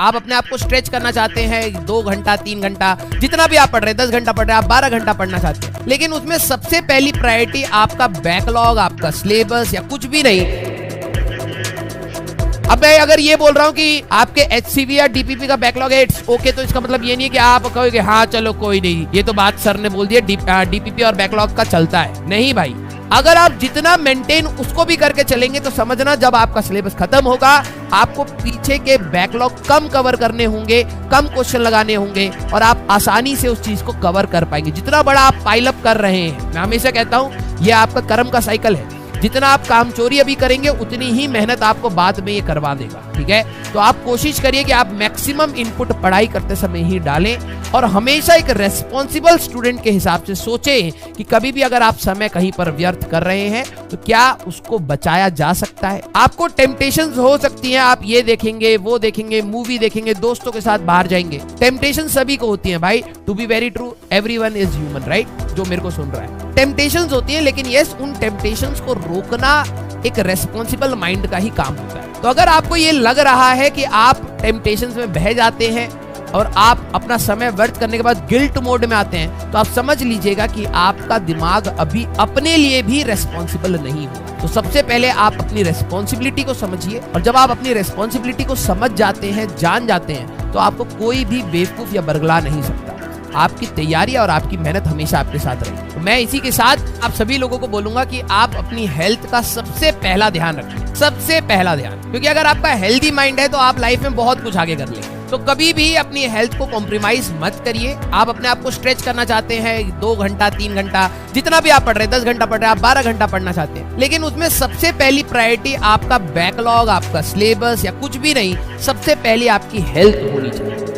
आप अपने आप को स्ट्रेच करना चाहते हैं 2 घंटा 3 घंटा, जितना भी आप पढ़ रहे हैं, 10 घंटा पढ़ रहे हैं, आप 12 घंटा पढ़ना चाहते हैं, लेकिन उसमें सबसे पहली प्रायोरिटी आपका बैकलॉग, आपका सिलेबस या कुछ भी नहीं। अब मैं अगर ये बोल रहा हूँ कि आपके HCV या DPP का बैकलॉग है, इट्स ओके, तो इसका मतलब ये नहीं है कि आप कहोगे हाँ चलो कोई नहीं, ये तो बात सर ने बोल दी है, DPP और बैकलॉग का चलता है। नहीं भाई, अगर आप जितना मेंटेन उसको भी करके चलेंगे तो समझना जब आपका सिलेबस खत्म होगा, आपको पीछे के बैकलॉग कम कवर करने होंगे, कम क्वेश्चन लगाने होंगे और आप आसानी से उस चीज को कवर कर पाएंगे। जितना बड़ा आप पाइलअप कर रहे हैं, मैं हमेशा कहता हूँ ये आपका कर्म का साइकिल है, जितना आप काम चोरी अभी करेंगे उतनी ही मेहनत आपको बाद में ये करवा देगा। ठीक है, तो आप कोशिश करिए कि आप मैक्सिमम इनपुट पढ़ाई करते समय ही डालें और हमेशा एक रेस्पॉन्सिबल स्टूडेंट के हिसाब से सोचें कि कभी भी अगर आप समय कहीं पर व्यर्थ कर रहे हैं तो क्या उसको बचाया जा सकता है। आपको टेम्पटेशंस हो सकती हैं, आप ये देखेंगे, वो देखेंगे, मूवी देखेंगे, दोस्तों के साथ बाहर जाएंगे। टेम्पटेशन सभी को होती है भाई, to be very true, everyone is human, right? जो मेरे को सुन रहा है, टेम्पटेशंस होती है, लेकिन यस, उन टेम्पटेशंस को रोकना एक रेस्पॉन्सिबल माइंड का ही काम होता है। तो अगर आपको ये लग रहा है कि आप टेम्पटेशंस में बह जाते हैं और आप अपना समय व्यर्थ करने के बाद गिल्ट मोड में आते हैं, तो आप समझ लीजिएगा कि आपका दिमाग अभी अपने लिए भी रेस्पॉन्सिबल नहीं हो। तो सबसे पहले आप अपनी रेस्पॉन्सिबिलिटी को समझिए, और जब आप अपनी रेस्पॉन्सिबिलिटी को समझ जाते हैं, जान जाते हैं, तो आपको कोई भी बेवकूफ या बरगला नहीं सकता। आपकी तैयारी और आपकी मेहनत हमेशा आपके साथ रहेगी। तो मैं इसी के साथ आप सभी लोगों को बोलूंगा कि आप अपनी हेल्थ का सबसे पहला ध्यान रखें, सबसे पहला ध्यान, क्योंकि अगर आपका हेल्दी माइंड है तो आप लाइफ में बहुत कुछ आगे कर लेंगे। तो कभी भी अपनी हेल्थ को कॉम्प्रोमाइज मत करिए। आप अपने आप को स्ट्रेच करना चाहते हैं 2 घंटा 3 घंटा, जितना भी आप पढ़ रहे हैं, 10 घंटा पढ़ रहे हैं, आप 12 घंटा पढ़ना चाहते हैं, लेकिन उसमें सबसे पहली प्रायोरिटी आपका बैकलॉग, आपका सिलेबस या कुछ भी नहीं, सबसे पहले आपकी हेल्थ होनी चाहिए।